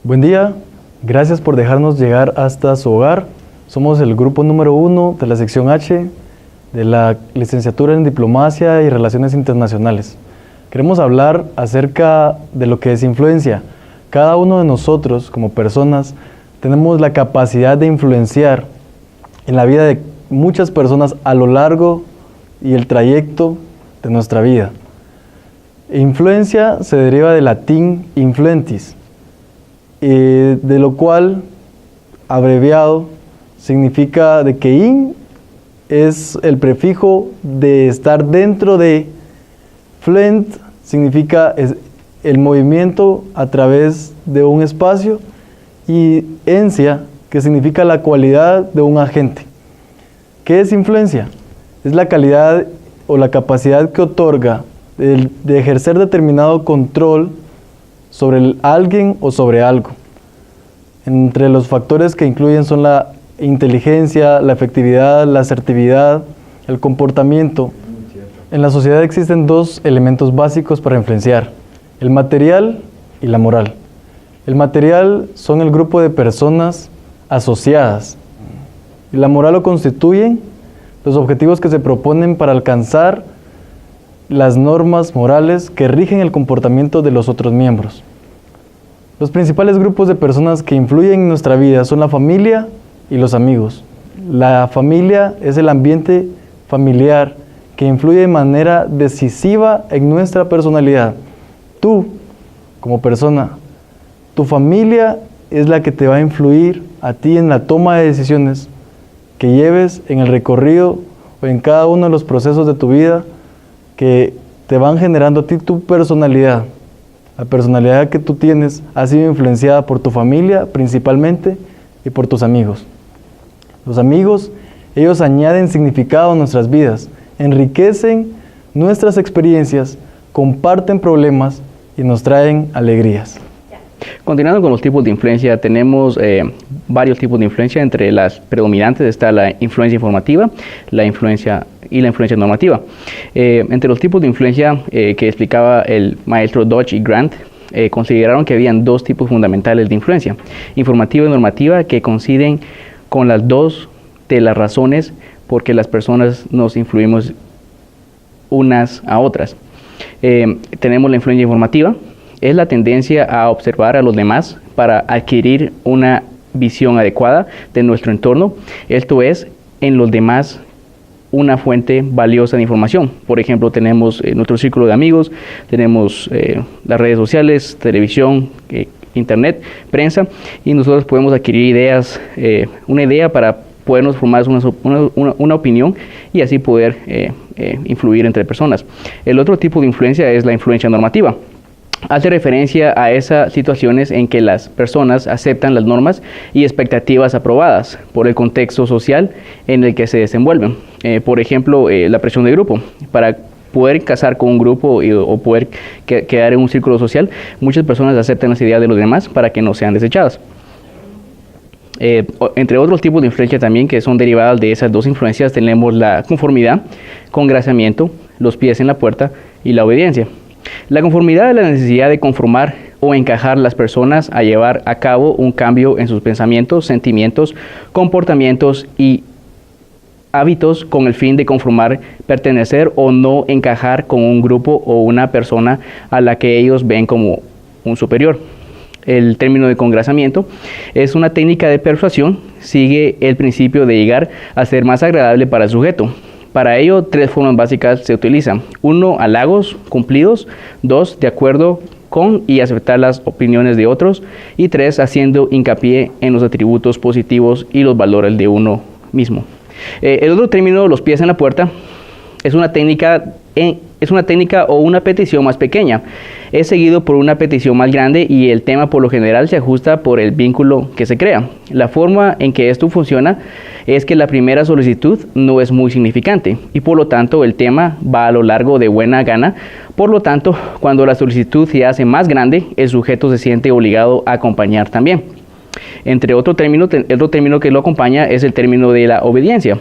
Buen día, gracias por dejarnos llegar hasta su hogar. Somos el grupo número 1 de la sección H de la licenciatura en Diplomacia y Relaciones Internacionales. Queremos hablar acerca de lo que es influencia. Cada uno de nosotros, como personas, tenemos la capacidad de influenciar en la vida de muchas personas a lo largo y el trayecto de nuestra vida. Influencia se deriva del latín influentis, de lo cual, abreviado, significa de que in es el prefijo de estar dentro de, fluent significa el movimiento a través de un espacio, y encia, que significa la cualidad de un agente. ¿Qué es influencia? Es la calidad o la capacidad que otorga de ejercer determinado control sobre alguien o sobre algo. Entre los factores que incluyen son la inteligencia, la efectividad, la asertividad, el comportamiento. En la sociedad existen dos elementos básicos para influenciar: el material y la moral. El material son el grupo de personas asociadas, y la moral lo constituyen los objetivos que se proponen para alcanzar las normas morales que rigen el comportamiento de los otros miembros. Los principales grupos de personas que influyen en nuestra vida son la familia y los amigos. La familia es el ambiente familiar que influye de manera decisiva en nuestra personalidad. Tú, como persona, tu familia es la que te va a influir a ti en la toma de decisiones que lleves en el recorrido o en cada uno de los procesos de tu vida que te van generando a ti tu personalidad. La personalidad que tú tienes ha sido influenciada por tu familia principalmente y por tus amigos. Los amigos, ellos añaden significado a nuestras vidas, enriquecen nuestras experiencias, comparten problemas y nos traen alegrías. Continuando con los tipos de influencia, tenemos varios tipos de influencia. Entre las predominantes está la influencia informativa, la influencia normativa. Entre los tipos de influencia que explicaba el maestro Dodge y Grant, consideraron que habían dos tipos fundamentales de influencia: informativa y normativa, que coinciden con las dos de las razones por que las personas nos influimos unas a otras. Tenemos la influencia informativa. Es la tendencia a observar a los demás para adquirir una visión adecuada de nuestro entorno. Esto es, en los demás una fuente valiosa de información. Por ejemplo, tenemos nuestro círculo de amigos, tenemos las redes sociales, televisión, internet, prensa, y nosotros podemos adquirir ideas, una idea para podernos formar una opinión y así poder influir entre personas. El otro tipo de influencia es la influencia normativa. Hace referencia a esas situaciones en que las personas aceptan las normas y expectativas aprobadas por el contexto social en el que se desenvuelven. Por ejemplo, la presión de grupo. Para poder casar con un grupo o poder quedar en un círculo social, muchas personas aceptan las ideas de los demás para que no sean desechadas. Entre otros tipos de influencia también que son derivadas de esas dos influencias, tenemos la conformidad, congraciamiento, los pies en la puerta y la obediencia. La conformidad es la necesidad de conformar o encajar las personas a llevar a cabo un cambio en sus pensamientos, sentimientos, comportamientos y hábitos con el fin de conformar, pertenecer o no encajar con un grupo o una persona a la que ellos ven como un superior. El término de congraciamiento es una técnica de persuasión, sigue el principio de llegar a ser más agradable para el sujeto. Para ello, tres formas básicas se utilizan: 1, halagos cumplidos; 2, de acuerdo con y aceptar las opiniones de otros; y 3, haciendo hincapié en los atributos positivos y los valores de uno mismo. El otro término, los pies en la puerta, es una técnica o una petición más pequeña. Es seguido por una petición más grande y el tema por lo general se ajusta por el vínculo que se crea. La forma en que esto funciona es que la primera solicitud no es muy significante y por lo tanto el tema va a lo largo de buena gana. Por lo tanto, cuando la solicitud se hace más grande, el sujeto se siente obligado a acompañar también. Otro término que lo acompaña es el término de la obediencia.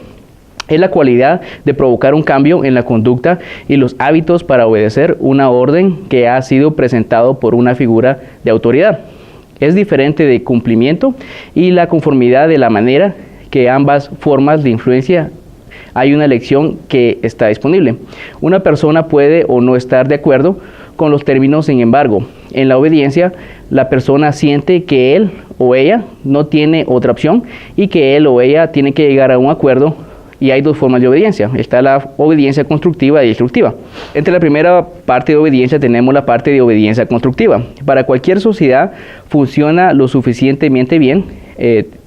Es la cualidad de provocar un cambio en la conducta y los hábitos para obedecer una orden que ha sido presentado por una figura de autoridad. Es diferente de cumplimiento y la conformidad de la manera que ambas formas de influencia hay una elección que está disponible. Una persona puede o no estar de acuerdo con los términos, sin embargo, en la obediencia, la persona siente que él o ella no tiene otra opción y que él o ella tiene que llegar a un acuerdo. Y hay dos formas de obediencia. Está la obediencia constructiva y destructiva. Entre la primera parte de obediencia tenemos la parte de obediencia constructiva. Para cualquier sociedad funciona lo suficientemente bien,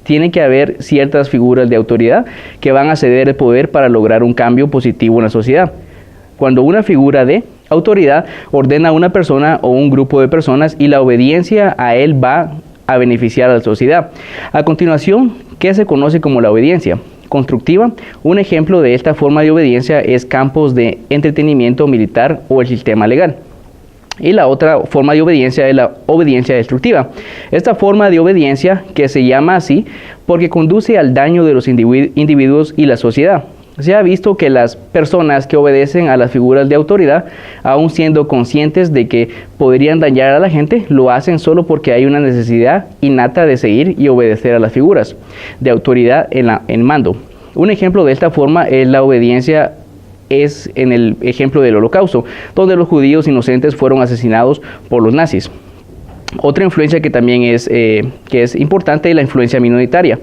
tiene que haber ciertas figuras de autoridad que van a ceder el poder para lograr un cambio positivo en la sociedad. Cuando una figura de autoridad ordena a una persona o un grupo de personas y la obediencia a él va a beneficiar a la sociedad. A continuación, ¿qué se conoce como la obediencia constructiva? Un ejemplo de esta forma de obediencia es campos de entretenimiento militar o el sistema legal. Y la otra forma de obediencia es la obediencia destructiva. Esta forma de obediencia, que se llama así porque conduce al daño de los individuos y la sociedad. Se ha visto que las personas que obedecen a las figuras de autoridad, aun siendo conscientes de que podrían dañar a la gente, lo hacen solo porque hay una necesidad innata de seguir y obedecer a las figuras de autoridad en mando. Un ejemplo de esta forma es la obediencia es en el ejemplo del Holocausto, donde los judíos inocentes fueron asesinados por los nazis. Otra influencia que también es importante es la influencia minoritaria.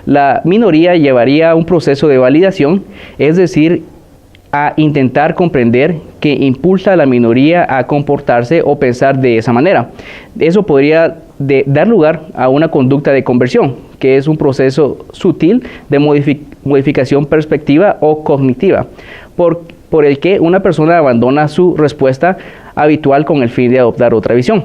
La minoría llevaría a un proceso de validación, es decir, a intentar comprender que impulsa a la minoría a comportarse o pensar de esa manera. Eso podría dar lugar a una conducta de conversión, que es un proceso sutil de modificación perspectiva o cognitiva, por el que una persona abandona su respuesta habitual con el fin de adoptar otra visión.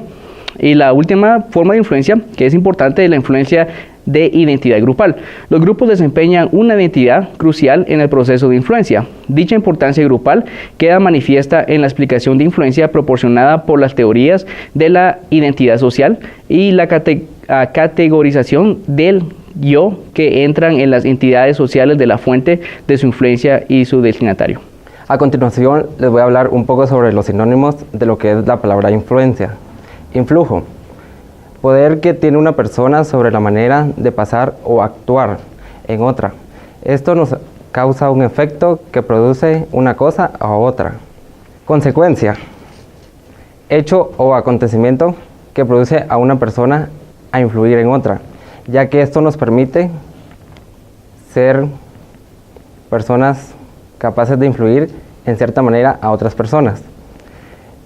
Y la última forma de influencia, que es importante, es la influencia de identidad grupal. Los grupos desempeñan una identidad crucial en el proceso de influencia. Dicha importancia grupal queda manifiesta en la explicación de influencia proporcionada por las teorías de la identidad social y la categorización del yo que entran en las entidades sociales de la fuente de su influencia y su destinatario. A continuación les voy a hablar un poco sobre los sinónimos de lo que es la palabra influencia. Influjo, poder que tiene una persona sobre la manera de pasar o actuar en otra. Esto nos causa un efecto que produce una cosa a otra. Consecuencia, hecho o acontecimiento que produce a una persona a influir en otra, ya que esto nos permite ser personas capaces de influir en cierta manera a otras personas.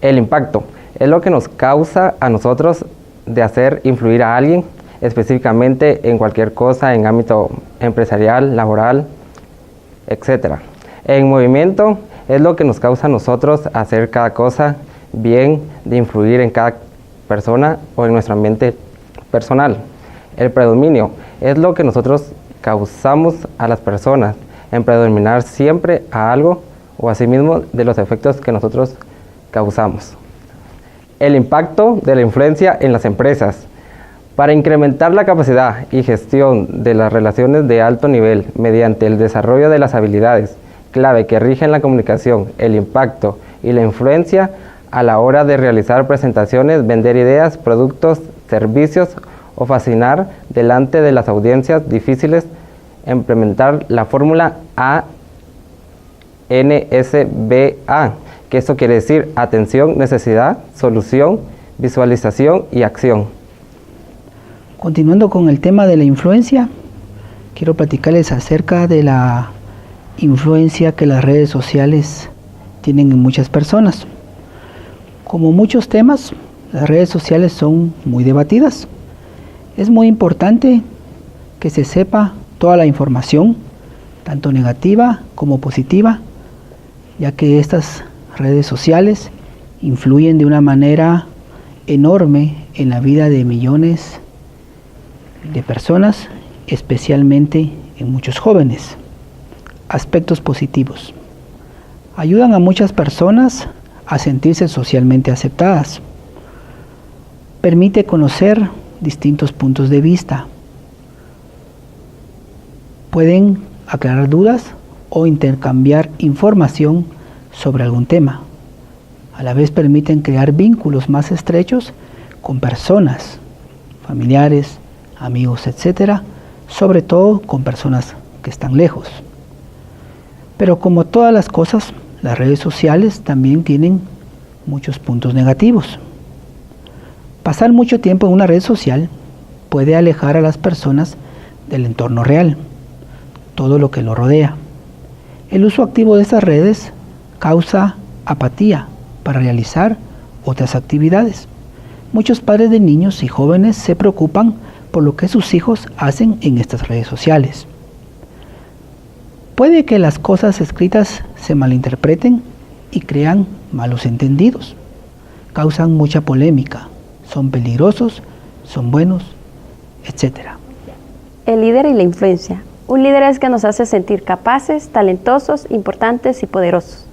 El impacto es lo que nos causa a nosotros de hacer influir a alguien, específicamente en cualquier cosa, en ámbito empresarial, laboral, etc. En movimiento es lo que nos causa a nosotros hacer cada cosa bien, de influir en cada persona o en nuestro ambiente personal. El predominio es lo que nosotros causamos a las personas, en predominar siempre a algo o a sí mismo de los efectos que nosotros causamos. El impacto de la influencia en las empresas. Para incrementar la capacidad y gestión de las relaciones de alto nivel mediante el desarrollo de las habilidades clave que rigen la comunicación, el impacto y la influencia a la hora de realizar presentaciones, vender ideas, productos, servicios o fascinar delante de las audiencias difíciles, implementar la fórmula ANSBA, que esto quiere decir atención, necesidad, solución, visualización y acción. Continuando con el tema de la influencia, quiero platicarles acerca de la influencia que las redes sociales tienen en muchas personas. Como muchos temas, las redes sociales son muy debatidas. Es muy importante que se sepa toda la información, tanto negativa como positiva, ya que estas redes sociales influyen de una manera enorme en la vida de millones de personas, especialmente en muchos jóvenes. Aspectos positivos. Ayudan a muchas personas a sentirse socialmente aceptadas. Permite conocer distintos puntos de vista. Pueden aclarar dudas o intercambiar información sobre algún tema. A la vez permiten crear vínculos más estrechos con personas, familiares, amigos, etc., sobre todo con personas que están lejos. Pero como todas las cosas, las redes sociales también tienen muchos puntos negativos. Pasar mucho tiempo en una red social puede alejar a las personas del entorno real, todo lo que lo rodea. El uso activo de estas redes causa apatía para realizar otras actividades. Muchos padres de niños y jóvenes se preocupan por lo que sus hijos hacen en estas redes sociales. Puede que las cosas escritas se malinterpreten y crean malos entendidos. Causan mucha polémica, son peligrosos, son buenos, etc. El líder y la influencia. Un líder es que nos hace sentir capaces, talentosos, importantes y poderosos.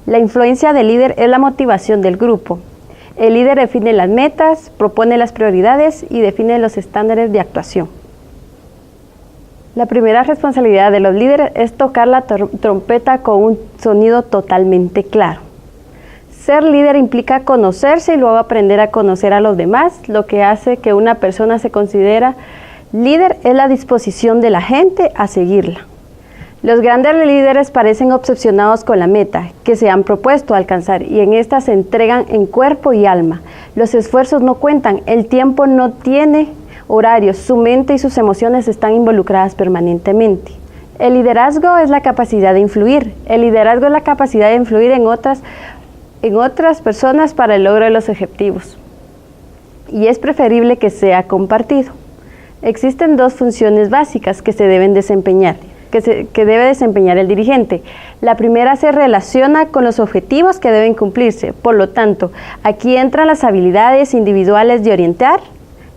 La influencia del líder es la motivación del grupo. El líder define las metas, propone las prioridades y define los estándares de actuación. La primera responsabilidad de los líderes es tocar la trompeta con un sonido totalmente claro. Ser líder implica conocerse y luego aprender a conocer a los demás. Lo que hace que una persona se considera líder es la disposición de la gente a seguirla. Los grandes líderes parecen obsesionados con la meta que se han propuesto alcanzar y en esta se entregan en cuerpo y alma. Los esfuerzos no cuentan, el tiempo no tiene horarios, su mente y sus emociones están involucradas permanentemente. El liderazgo es la capacidad de influir. El liderazgo es la capacidad de influir en otras personas para el logro de los objetivos. Y es preferible que sea compartido. Existen dos funciones básicas que se deben desempeñar, que debe desempeñar el dirigente. La primera se relaciona con los objetivos que deben cumplirse. Por lo tanto, aquí entran las habilidades individuales de orientar,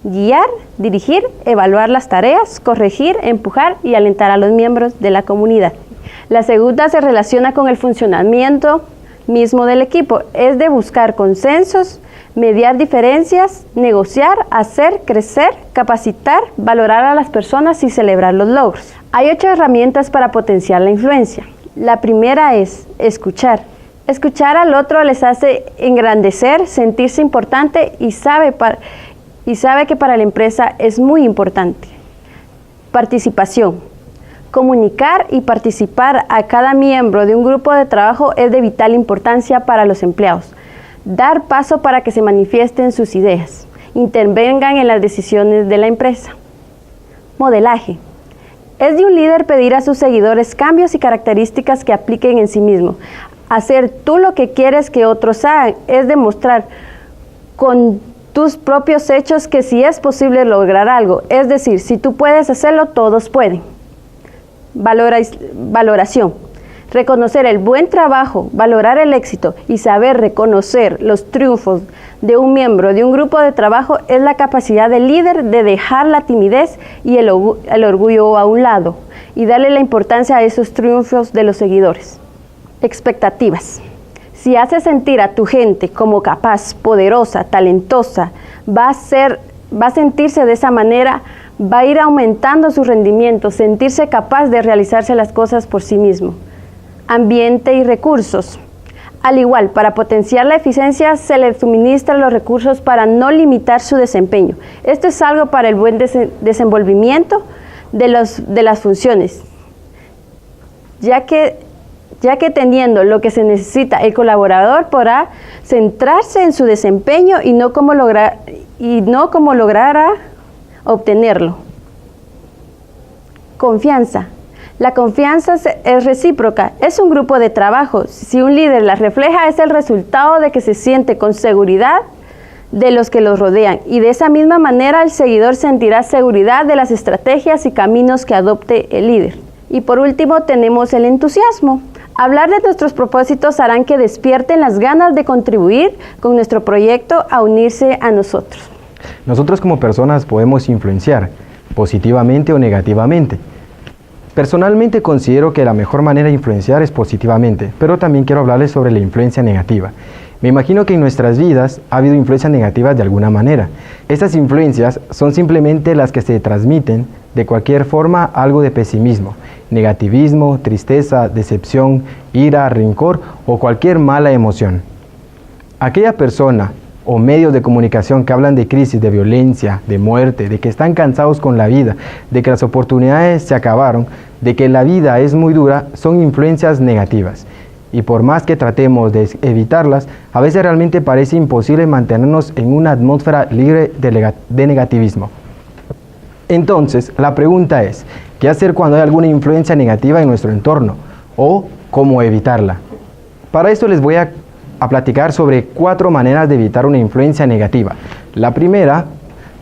guiar, dirigir, evaluar las tareas, corregir, empujar y alentar a los miembros de la comunidad. La segunda se relaciona con el funcionamiento mismo del equipo, es de buscar consensos, mediar diferencias, negociar, hacer crecer, capacitar, valorar a las personas y celebrar los logros. Hay 8 herramientas para potenciar la influencia. La primera es escuchar. Escuchar al otro les hace engrandecer, sentirse importante y sabe que para la empresa es muy importante. Participación. Comunicar y participar a cada miembro de un grupo de trabajo es de vital importancia para los empleados. Dar paso para que se manifiesten sus ideas, intervengan en las decisiones de la empresa. Modelaje. Es de un líder pedir a sus seguidores cambios y características que apliquen en sí mismo. Hacer tú lo que quieres que otros hagan es demostrar con tus propios hechos que sí es posible lograr algo. Es decir, si tú puedes hacerlo, todos pueden. Valoración. Reconocer el buen trabajo, valorar el éxito y saber reconocer los triunfos de un miembro de un grupo de trabajo es la capacidad del líder de dejar la timidez y el orgullo a un lado y darle la importancia a esos triunfos de los seguidores. Expectativas. Si haces sentir a tu gente como capaz, poderosa, talentosa, va a sentirse de esa manera, va a ir aumentando su rendimiento, sentirse capaz de realizarse las cosas por sí mismo. Ambiente y recursos. Al igual, para potenciar la eficiencia se le suministran los recursos para no limitar su desempeño. Esto es algo para el buen desenvolvimiento de las funciones, ya que teniendo lo que se necesita, el colaborador podrá centrarse en su desempeño y no cómo logrará obtenerlo. Confianza. La confianza es recíproca, es un grupo de trabajo. Si un líder la refleja, es el resultado de que se siente con seguridad de los que los rodean. Y de esa misma manera el seguidor sentirá seguridad de las estrategias y caminos que adopte el líder. Y por último tenemos el entusiasmo. Hablar de nuestros propósitos harán que despierten las ganas de contribuir con nuestro proyecto a unirse a nosotros. Nosotros como personas podemos influenciar, positivamente o negativamente. Personalmente considero que la mejor manera de influenciar es positivamente, pero también quiero hablarles sobre la influencia negativa. Me imagino que en nuestras vidas ha habido influencias negativas de alguna manera. Estas influencias son simplemente las que se transmiten de cualquier forma algo de pesimismo, negativismo, tristeza, decepción, ira, rencor o cualquier mala emoción. Aquella persona o medios de comunicación que hablan de crisis, de violencia, de muerte, de que están cansados con la vida, de que las oportunidades se acabaron, de que la vida es muy dura, son influencias negativas. Y por más que tratemos de evitarlas, a veces realmente parece imposible mantenernos en una atmósfera libre de negativismo. Entonces, la pregunta es, ¿qué hacer cuando hay alguna influencia negativa en nuestro entorno? ¿O cómo evitarla? Para esto les voy a platicar sobre 4 maneras de evitar una influencia negativa. La primera,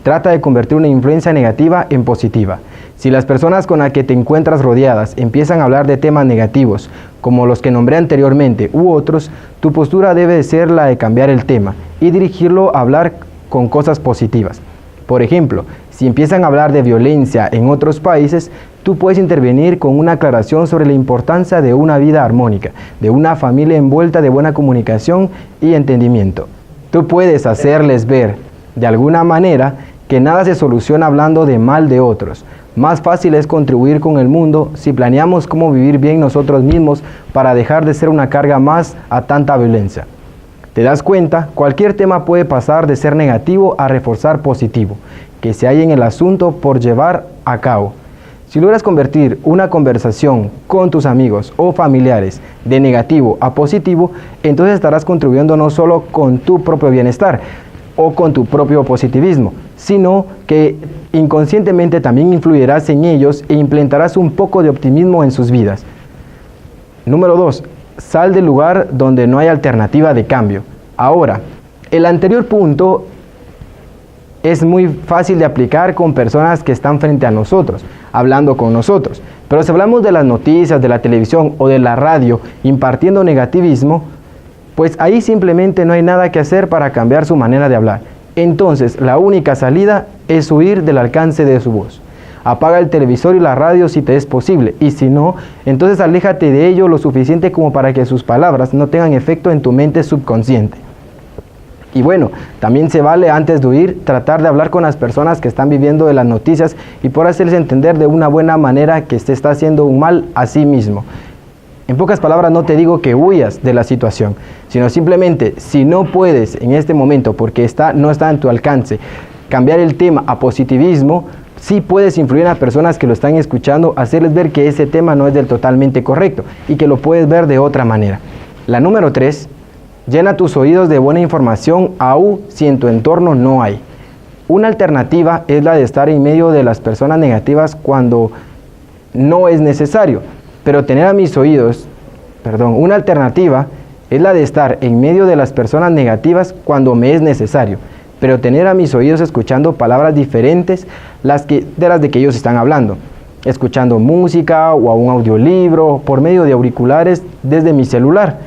trata de convertir una influencia negativa en positiva. Si las personas con las que te encuentras rodeadas empiezan a hablar de temas negativos, como los que nombré anteriormente u otros, tu postura debe ser la de cambiar el tema y dirigirlo a hablar con cosas positivas. Por ejemplo, si empiezan a hablar de violencia en otros países, tú puedes intervenir con una aclaración sobre la importancia de una vida armónica, de una familia envuelta de buena comunicación y entendimiento. Tú puedes hacerles ver, de alguna manera, que nada se soluciona hablando de mal de otros. Más fácil es contribuir con el mundo si planeamos cómo vivir bien nosotros mismos para dejar de ser una carga más a tanta violencia. ¿Te das cuenta? Cualquier tema puede pasar de ser negativo a reforzar positivo, que se halla en el asunto por llevar a cabo. Si logras convertir una conversación con tus amigos o familiares de negativo a positivo, entonces estarás contribuyendo no solo con tu propio bienestar o con tu propio positivismo, sino que inconscientemente también influirás en ellos e implementarás un poco de optimismo en sus vidas. Número 2. Sal del lugar donde no hay alternativa de cambio. Ahora, el anterior punto es muy fácil de aplicar con personas que están frente a nosotros, hablando con nosotros. Pero si hablamos de las noticias, de la televisión o de la radio impartiendo negativismo, pues ahí simplemente no hay nada que hacer para cambiar su manera de hablar. Entonces, la única salida es huir del alcance de su voz. Apaga el televisor y la radio si te es posible, y si no, entonces aléjate de ello lo suficiente como para que sus palabras no tengan efecto en tu mente subconsciente. Y bueno, también se vale antes de huir tratar de hablar con las personas que están viviendo de las noticias y por hacerles entender de una buena manera que se está haciendo un mal a sí mismo. En pocas palabras, no te digo que huyas de la situación, sino simplemente, si no puedes en este momento, porque no está en tu alcance, cambiar el tema a positivismo, sí puedes influir a personas que lo están escuchando, hacerles ver que ese tema no es del totalmente correcto y que lo puedes ver de otra manera. La número 3, llena tus oídos de buena información, aun si en tu entorno no hay. Una alternativa es la de estar en medio de las personas negativas cuando no es necesario. Pero una alternativa es la de estar en medio de las personas negativas cuando me es necesario, pero tener a mis oídos escuchando palabras diferentes de las de que ellos están hablando, escuchando música o a un audiolibro por medio de auriculares desde mi celular.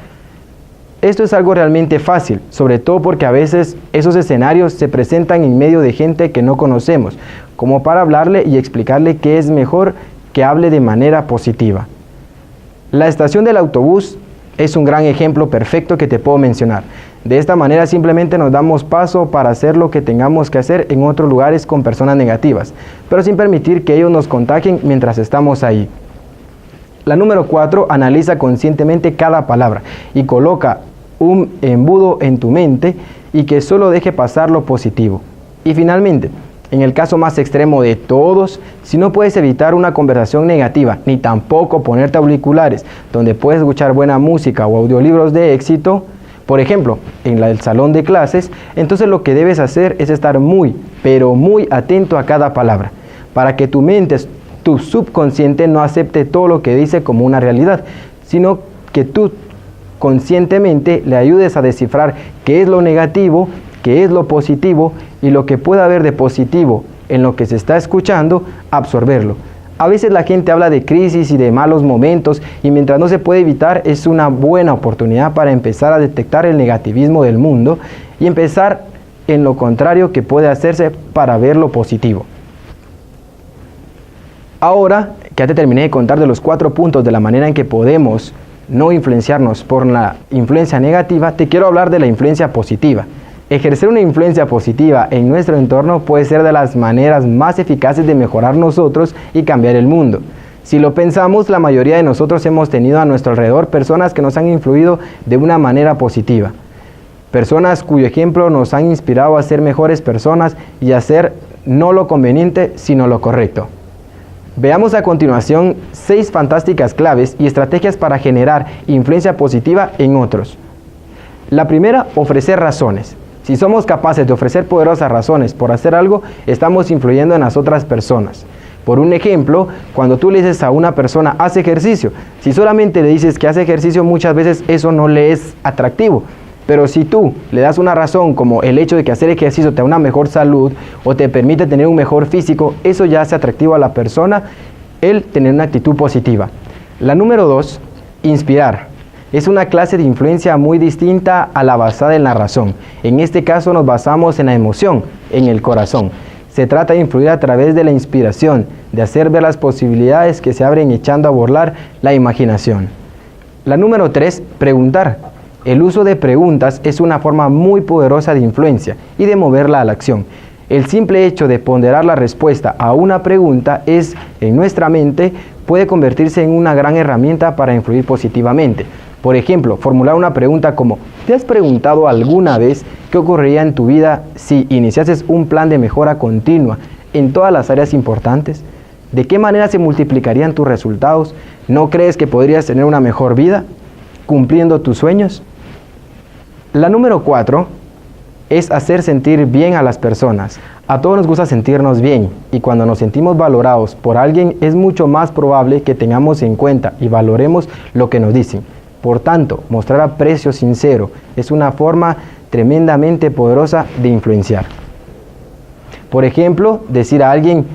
Esto es algo realmente fácil, sobre todo porque a veces esos escenarios se presentan en medio de gente que no conocemos, como para hablarle y explicarle que es mejor que hable de manera positiva. La estación del autobús es un gran ejemplo perfecto que te puedo mencionar. De esta manera simplemente nos damos paso para hacer lo que tengamos que hacer en otros lugares con personas negativas, pero sin permitir que ellos nos contagien mientras estamos ahí. La número 4, analiza conscientemente cada palabra y coloca un embudo en tu mente y que solo deje pasar lo positivo. Y finalmente, en el caso más extremo de todos, si no puedes evitar una conversación negativa, ni tampoco ponerte auriculares donde puedes escuchar buena música o audiolibros de éxito, por ejemplo, en el salón de clases, entonces lo que debes hacer es estar muy, pero muy atento a cada palabra, para que tu mente, tu subconsciente no acepte todo lo que dice como una realidad, sino que tú conscientemente le ayudes a descifrar qué es lo negativo, qué es lo positivo y lo que pueda haber de positivo en lo que se está escuchando, absorberlo. A veces la gente habla de crisis y de malos momentos y mientras no se puede evitar es una buena oportunidad para empezar a detectar el negativismo del mundo y empezar en lo contrario que puede hacerse para ver lo positivo. Ahora que ya te terminé de contar de los 4 puntos de la manera en que podemos no influenciarnos por la influencia negativa, te quiero hablar de la influencia positiva. Ejercer una influencia positiva en nuestro entorno puede ser de las maneras más eficaces de mejorar nosotros y cambiar el mundo. Si lo pensamos, la mayoría de nosotros hemos tenido a nuestro alrededor personas que nos han influido de una manera positiva. Personas cuyo ejemplo nos han inspirado a ser mejores personas y a hacer no lo conveniente, sino lo correcto. Veamos a continuación 6 fantásticas claves y estrategias para generar influencia positiva en otros. La primera, ofrecer razones. Si somos capaces de ofrecer poderosas razones por hacer algo, estamos influyendo en las otras personas. Por un ejemplo, cuando tú le dices a una persona, haz ejercicio, si solamente le dices que hace ejercicio, muchas veces eso no le es atractivo. Pero si tú le das una razón como el hecho de que hacer ejercicio te da una mejor salud o te permite tener un mejor físico, eso ya hace atractivo a la persona el tener una actitud positiva. La número 2, inspirar. Es una clase de influencia muy distinta a la basada en la razón. En este caso nos basamos en la emoción, en el corazón. Se trata de influir a través de la inspiración, de hacer ver las posibilidades que se abren echando a volar la imaginación. La número 3, preguntar. El uso de preguntas es una forma muy poderosa de influencia y de moverla a la acción. El simple hecho de ponderar la respuesta a una pregunta en nuestra mente puede convertirse en una gran herramienta para influir positivamente. Por ejemplo, formular una pregunta como, ¿te has preguntado alguna vez qué ocurriría en tu vida si iniciases un plan de mejora continua en todas las áreas importantes? ¿De qué manera se multiplicarían tus resultados? ¿No crees que podrías tener una mejor vida cumpliendo tus sueños? La número 4 es hacer sentir bien a las personas. A todos nos gusta sentirnos bien y cuando nos sentimos valorados por alguien es mucho más probable que tengamos en cuenta y valoremos lo que nos dicen. Por tanto, mostrar aprecio sincero es una forma tremendamente poderosa de influenciar. Por ejemplo, decir a alguien,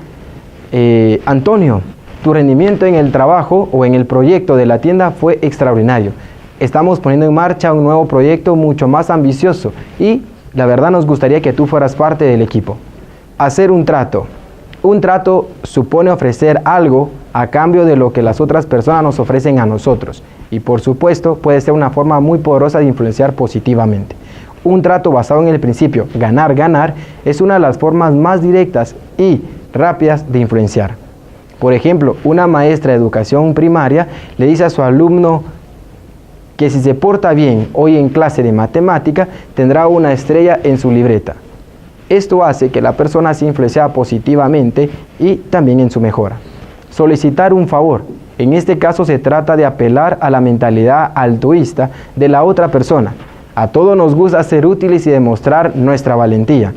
Antonio, tu rendimiento en el trabajo o en el proyecto de la tienda fue extraordinario. Estamos poniendo en marcha un nuevo proyecto mucho más ambicioso y la verdad nos gustaría que tú fueras parte del equipo. Hacer un trato. Un trato supone ofrecer algo a cambio de lo que las otras personas nos ofrecen a nosotros y por supuesto puede ser una forma muy poderosa de influenciar positivamente. Un trato basado en el principio ganar, ganar es una de las formas más directas y rápidas de influenciar. Por ejemplo, una maestra de educación primaria le dice a su alumno que si se porta bien hoy en clase de matemática, tendrá una estrella en su libreta. Esto hace que la persona se influencie positivamente y también en su mejora. Solicitar un favor. En este caso se trata de apelar a la mentalidad altruista de la otra persona. A todos nos gusta ser útiles y demostrar nuestra valentía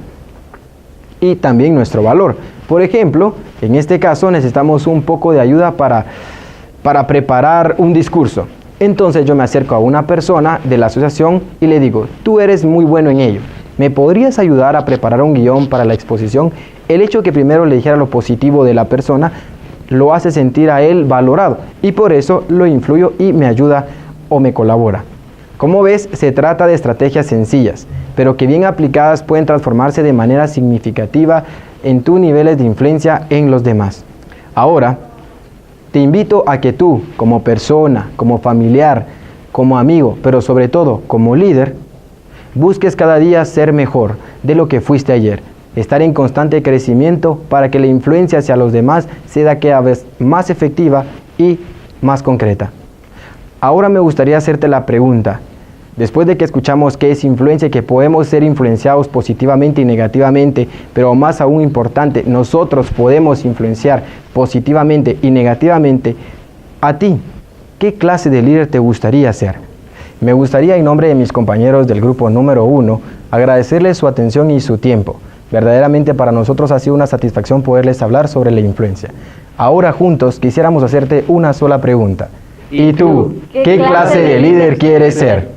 y también nuestro valor. Por ejemplo, en este caso necesitamos un poco de ayuda para preparar un discurso. Entonces yo me acerco a una persona de la asociación y le digo, tú eres muy bueno en ello, ¿me podrías ayudar a preparar un guión para la exposición? El hecho que primero le dijera lo positivo de la persona lo hace sentir a él valorado y por eso lo influyo y me ayuda o me colabora. Como ves, se trata de estrategias sencillas, pero que bien aplicadas pueden transformarse de manera significativa en tus niveles de influencia en los demás. Ahora, te invito a que tú, como persona, como familiar, como amigo, pero sobre todo como líder, busques cada día ser mejor de lo que fuiste ayer. Estar en constante crecimiento para que la influencia hacia los demás sea cada vez más efectiva y más concreta. Ahora me gustaría hacerte la pregunta. Después de que escuchamos qué es influencia y que podemos ser influenciados positivamente y negativamente, pero más aún importante, nosotros podemos influenciar positivamente y negativamente, a ti, ¿qué clase de líder te gustaría ser? Me gustaría, en nombre de mis compañeros del grupo número 1, agradecerles su atención y su tiempo. Verdaderamente para nosotros ha sido una satisfacción poderles hablar sobre la influencia. Ahora juntos quisiéramos hacerte una sola pregunta. ¿Y tú, qué clase de líder quieres ser?